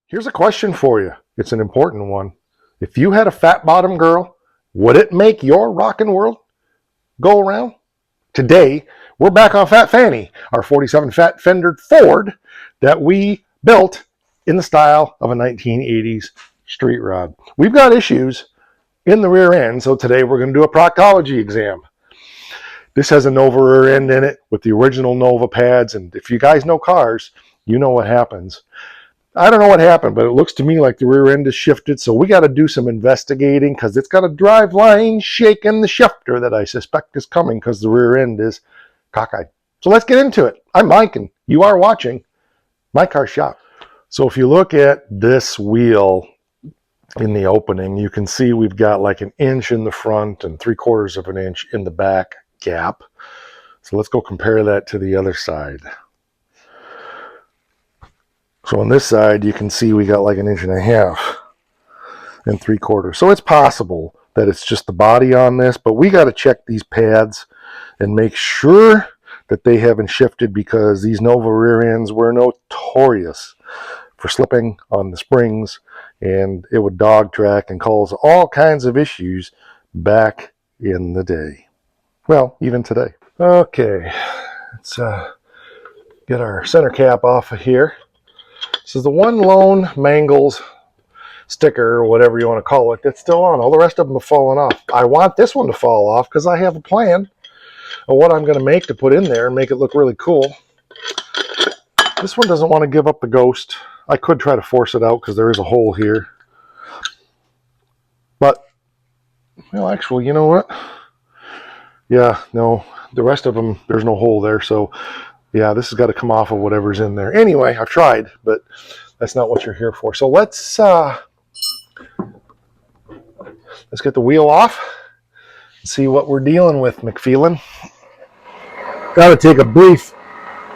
Here's a question for you. It's an important one. If you had a fat bottom girl, would it make your rockin' world go around? Today, we're back on Fat Fanny, our 47 Fat Fender Ford that we built in the style of a 1980s street rod. We've got issues in the rear end, so today we're going to do a proctology exam. This has a Nova rear end in it with the original Nova pads, and if you guys know cars, you know what happens. I don't know what happened, but it looks to me like the rear end is shifted, so we got to do some investigating because it's got a driveline shaking the shifter that I suspect is coming because the rear end is cockeyed. So let's get into it. I'm Mike, and you are watching My Car Shop. So if you look at this wheel in the opening, you can see we've got like an inch in the front and 3/4 of an inch in the back gap. So let's go compare that to the other side. So on this side, you can see we got like an 1.5 and 3/4. So it's possible that it's just the body on this, but we got to check these pads and make sure that they haven't shifted because these Nova rear ends were notorious for slipping on the springs, and it would dog track and cause all kinds of issues back in the day. Well, even today. Okay, let's get our center cap off of here. This is the one lone Mangles sticker, or whatever you want to call it, that's still on. All the rest of them have fallen off. I want this one to fall off because I have a plan of what I'm going to make to put in there and make it look really cool. This one doesn't want to give up the ghost. I could try to force it out because there is a hole here. But, well, actually, you know what? Yeah, no, the rest of them, there's no hole there. So, yeah, this has got to come off of whatever's in there. Anyway, I've tried, but that's not what you're here for. So let's get the wheel off and see what we're dealing with, McFeelin. Got to take a brief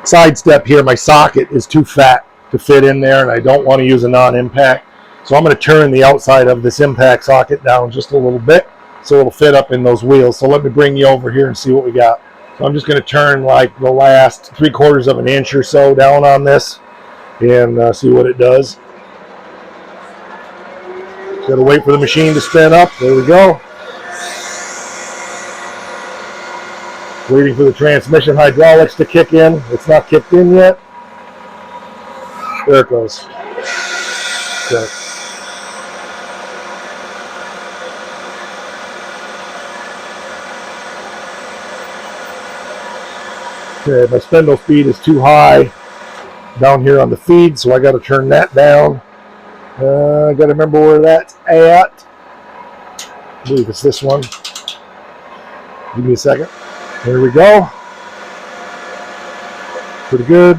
sidestep here. My socket is too fat to fit in there, and I don't want to use a non-impact. So I'm going to turn the outside of this impact socket down just a little bit so it'll fit up in those wheels. So let me bring you over here and see what we got. So I'm just going to turn like the last 3/4 of an inch or so down on this and see what it does. Got to wait for the machine to spin up. There we go. Waiting for the transmission hydraulics to kick in. It's not kicked in yet. There it goes. Okay. Okay, my spindle speed is too high down here on the feed, so I got to turn that down. I got to remember where that's at. I believe it's this one. Give me a second. There we go. Pretty good.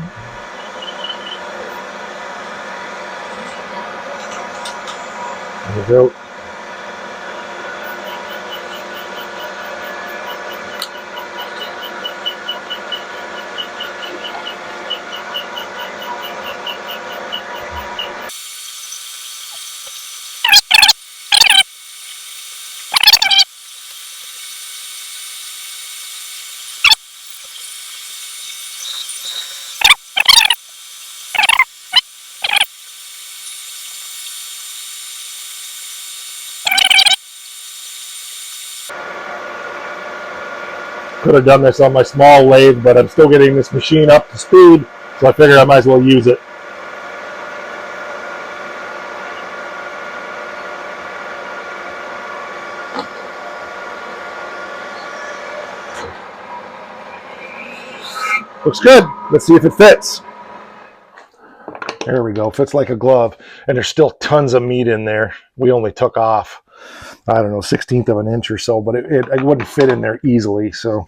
There we go. Could have done this on my small lathe, but I'm still getting this machine up to speed, so I figured I might as well use it. Looks good. Let's see if it fits. There we go. Fits like a glove. And there's still tons of meat in there. We only took off, I don't know, 1/16 of an inch or so, but it wouldn't fit in there easily. So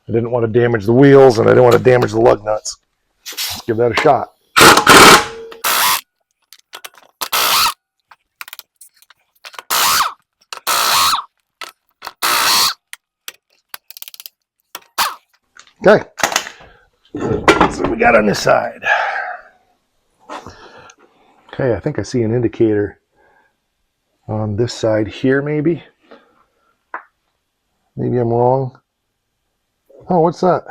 I didn't want to damage the wheels and I didn't want to damage the lug nuts. Let's give that a shot. Okay. So we got on this side. Okay, I think I see an indicator on this side here, maybe. Maybe I'm wrong. Oh, what's that?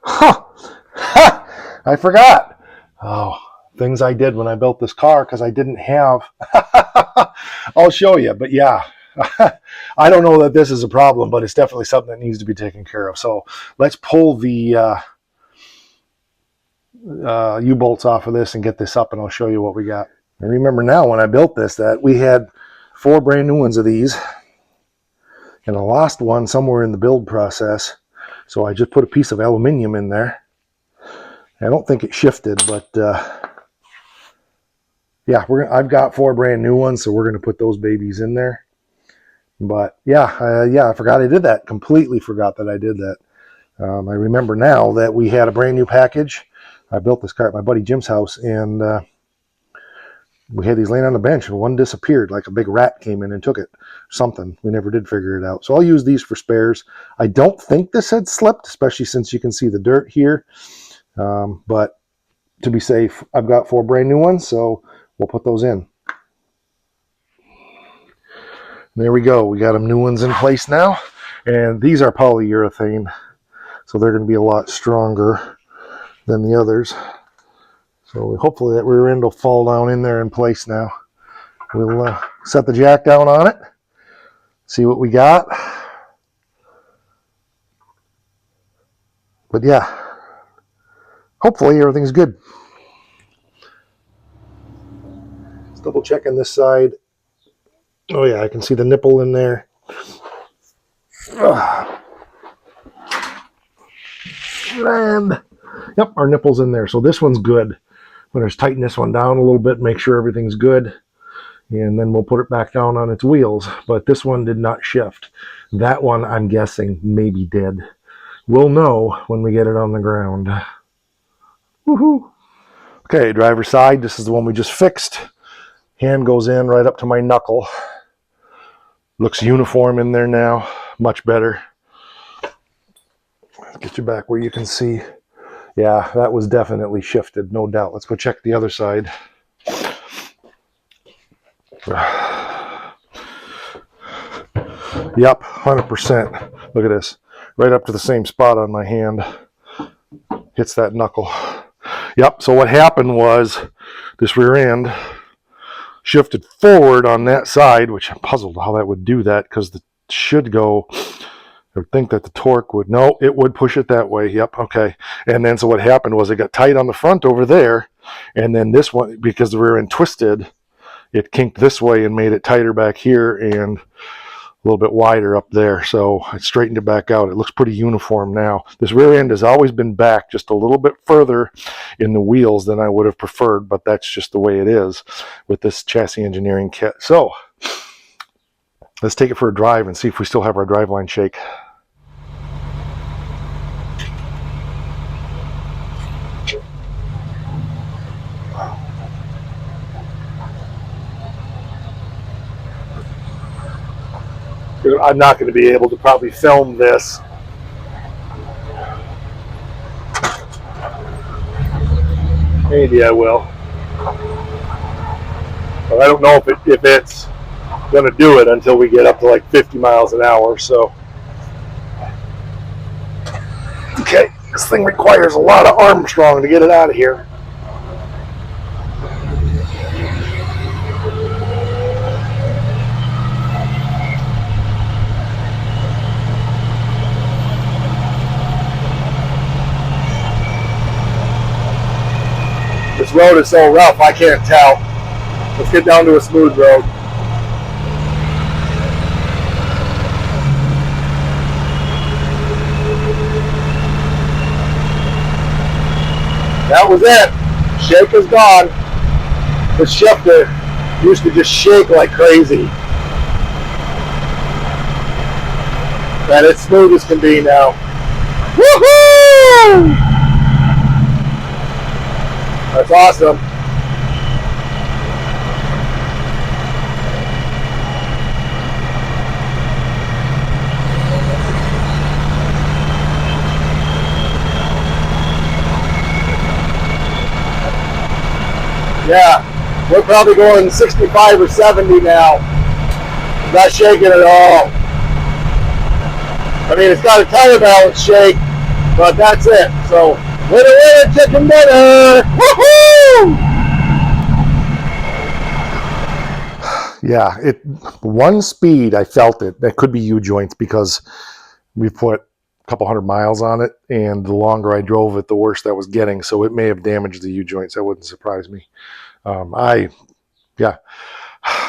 Huh! Ha! I forgot. Oh, things I did when I built this car because I didn't have. I'll show you, but yeah. I don't know that this is a problem, but it's definitely something that needs to be taken care of. So let's pull the U-bolts off of this and get this up, and I'll show you what we got. I remember now when I built this that we had 4 brand new ones of these, and I lost one somewhere in the build process. So I just put a piece of aluminum in there. I don't think it shifted, but yeah, I've got 4 brand new ones, so we're going to put those babies in there. But yeah, I forgot I did that. Completely forgot that I did that. I remember now that we had a brand new package. I built this car at my buddy Jim's house, and we had these laying on the bench, and one disappeared, like a big rat came in and took it. Something. We never did figure it out. So I'll use these for spares. I don't think this had slipped, especially since you can see the dirt here. But to be safe, I've got 4 brand new ones, so we'll put those in. There we go. We got them new ones in place now. And these are polyurethane, so they're going to be a lot stronger than the others. So hopefully that rear end will fall down in there in place now. We'll set the jack down on it, see what we got. But yeah, hopefully everything's good. Just double checking this side. Oh yeah, I can see the nipple in there. And yep, our nipple's in there. So this one's good. I'm going to tighten this one down a little bit, make sure everything's good. And then we'll put it back down on its wheels. But this one did not shift. That one, I'm guessing, maybe did. We'll know when we get it on the ground. Woohoo! Okay, driver's side. This is the one we just fixed. Hand goes in right up to my knuckle. Looks uniform in there now. Much better. Let's get you back where you can see. Yeah, that was definitely shifted, no doubt. Let's go check the other side. Yep, 100%. Look at this. Right up to the same spot on my hand. Hits that knuckle. Yep, so what happened was this rear end shifted forward on that side, which I'm puzzled how that would do that, because it should go, I would think that the torque would, no, it would push it that way. Yep, okay. And then so what happened was it got tight on the front over there, and then this one, because the rear end twisted, it kinked this way and made it tighter back here and a little bit wider up there. So I straightened it back out. It looks pretty uniform now. This rear end has always been back just a little bit further in the wheels than I would have preferred, but that's just the way it is with this chassis engineering kit. So let's take it for a drive and see if we still have our driveline shake. I'm not going to be able to probably film this. Maybe I will. But I don't know if it's going to do it until we get up to like 50 miles an hour. So, okay, this thing requires a lot of Armstrong to get it out of here. This road is so rough, I can't tell. Let's get down to a smooth road. That was it. Shake is gone. The shifter used to just shake like crazy. And it's smooth as can be now. Woohoo! That's awesome. Yeah, we're probably going 65 or 70 now. Not shaking at all. I mean, it's got a tire balance shake, but that's it. So, winner, winner, chicken dinner! Woohoo! Yeah, one speed I felt it. That could be U-joints because we put a couple hundred miles on it, and the longer I drove it, the worse that was getting. So it may have damaged the U-joints. That wouldn't surprise me. Yeah,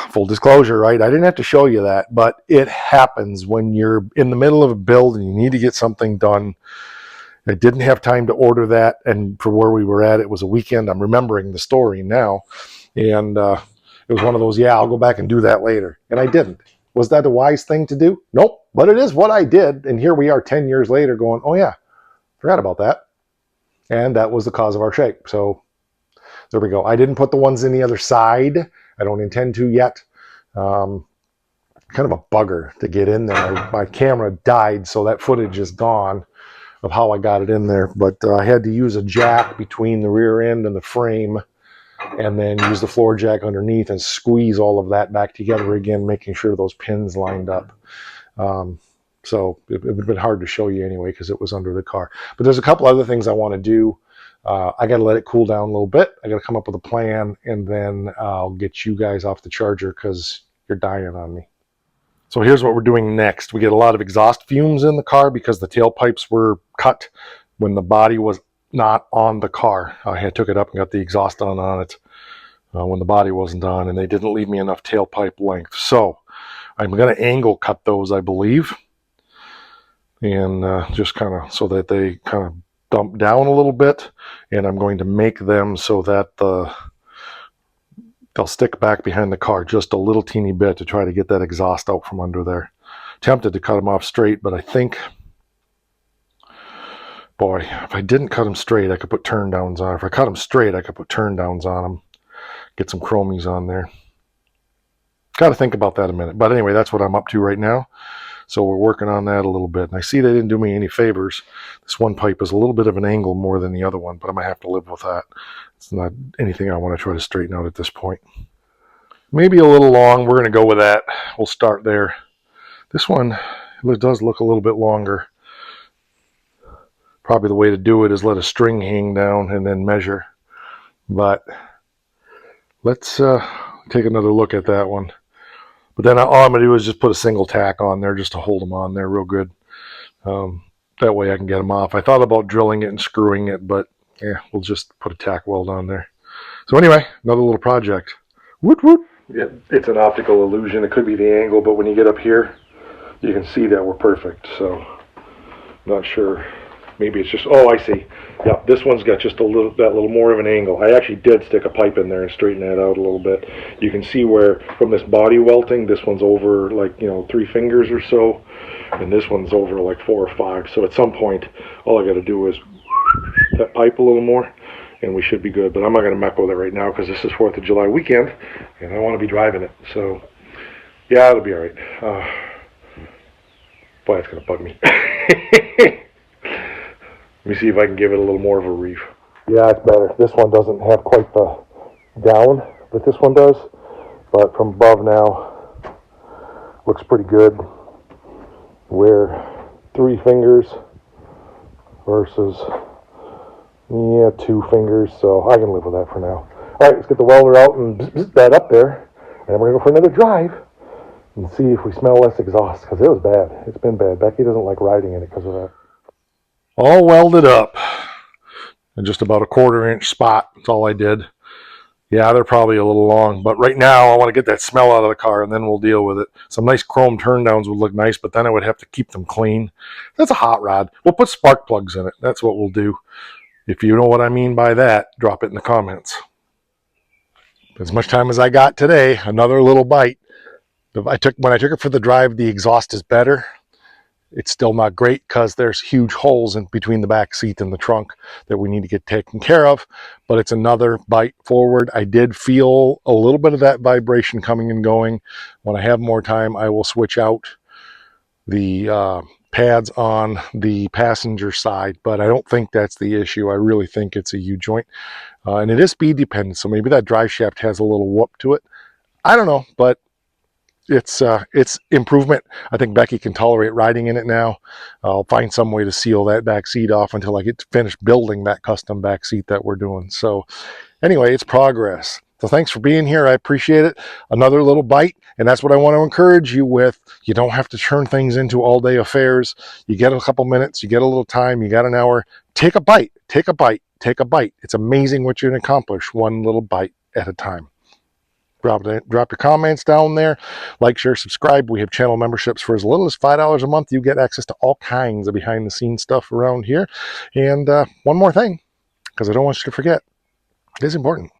full disclosure, right? I didn't have to show you that, but it happens when you're in the middle of a build and you need to get something done. I didn't have time to order that, and for where we were at, it was a weekend. I'm remembering the story now, and it was one of those, yeah, I'll go back and do that later, and I didn't. Was that a wise thing to do? Nope, but it is what I did, and here we are 10 years later going, oh yeah, forgot about that, and that was the cause of our shake. So there we go. I didn't put the ones in the other side. I don't intend to yet. Um, Kind of a bugger to get in there. My camera died, so that footage is gone of how I got it in there. But I had to use a jack between the rear end and the frame, and then use the floor jack underneath and squeeze all of that back together again, making sure those pins lined up. So it would have been hard to show you anyway because it was under the car. But there's a couple other things I want to do. I got to let it cool down a little bit. I got to come up with a plan, and then I'll get you guys off the charger because you're dying on me. So here's what we're doing next. We get a lot of exhaust fumes in the car because the tailpipes were cut when the body was not on the car. I took it up and got the exhaust on it when the body wasn't on, and they didn't leave me enough tailpipe length. So I'm going to angle cut those, I believe, and just kind of so that they kind of dump down a little bit, and I'm going to make them so that they'll stick back behind the car just a little teeny bit to try to get that exhaust out from under there. Tempted to cut them off straight, but I think, boy, if I didn't cut them straight, I could put turn downs on. If I cut them straight, I could put turn downs on them, get some chromies on there. Got to think about that a minute. But anyway, that's what I'm up to right now. So we're working on that a little bit. And I see they didn't do me any favors. This one pipe is a little bit of an angle more than the other one, but I might have to live with that. It's not anything I want to try to straighten out at this point. Maybe a little long. We're going to go with that. We'll start there. This one does look a little bit longer. Probably the way to do it is let a string hang down and then measure. But let's take another look at that one. But then all I'm going to do is just put a single tack on there just to hold them on there real good. That way I can get them off. I thought about drilling it and screwing it, but yeah, we'll just put a tack weld on there. So anyway, another little project. Woot woot. Yeah, it's an optical illusion. It could be the angle, but when you get up here, you can see that we're perfect. So not sure. Maybe it's just, oh, I see. Yeah, this one's got just that little more of an angle. I actually did stick a pipe in there and straighten that out a little bit. You can see where from this body welting, this one's over like, 3 fingers or so, and this one's over like 4 or 5. So at some point, all I got to do is that pipe a little more, and we should be good. But I'm not going to muck with it right now because this is 4th of July weekend, and I want to be driving it. So, yeah, it'll be all right. Boy, it's going to bug me. Let me see if I can give it a little more of a reef. Yeah, it's better. This one doesn't have quite the down that this one does, but from above now, looks pretty good. Where 3 fingers versus, 2 fingers, so I can live with that for now. All right, let's get the welder out and zip that up there, and we're going to go for another drive and see if we smell less exhaust, because it was bad. It's been bad. Becky doesn't like riding in it because of that. All welded up in just about a 1/4 inch spot. That's all I did. Yeah, they're probably a little long, but right now I want to get that smell out of the car and then we'll deal with it. Some nice chrome turn downs would look nice, but then I would have to keep them clean. That's a hot rod. We'll put spark plugs in it. That's what we'll do. If you know what I mean by that, drop it in the comments. As much time as I got today, another little bite. When I took it for the drive, the exhaust is better. It's still not great because there's huge holes in between the back seat and the trunk that we need to get taken care of, but it's another bite forward. I did feel a little bit of that vibration coming and going. When I have more time, I will switch out the pads on the passenger side, but I don't think that's the issue. I really think it's a U-joint, and it is speed dependent, so maybe that drive shaft has a little whoop to it. I don't know, but it's improvement. I think Becky can tolerate riding in it now. I'll find some way to seal that back seat off until I get finished building that custom back seat that we're doing. So anyway, it's progress. So thanks for being here. I appreciate it. Another little bite, and that's what I want to encourage you with. You don't have to turn things into all-day affairs. You get a couple minutes, you get a little time, you got an hour. Take a bite, take a bite, take a bite. It's amazing what you can accomplish one little bite at a time. Drop your comments down there. Like, share, subscribe. We have channel memberships for as little as $5 a month. You get access to all kinds of behind-the-scenes stuff around here. And one more thing, because I don't want you to forget, it is important.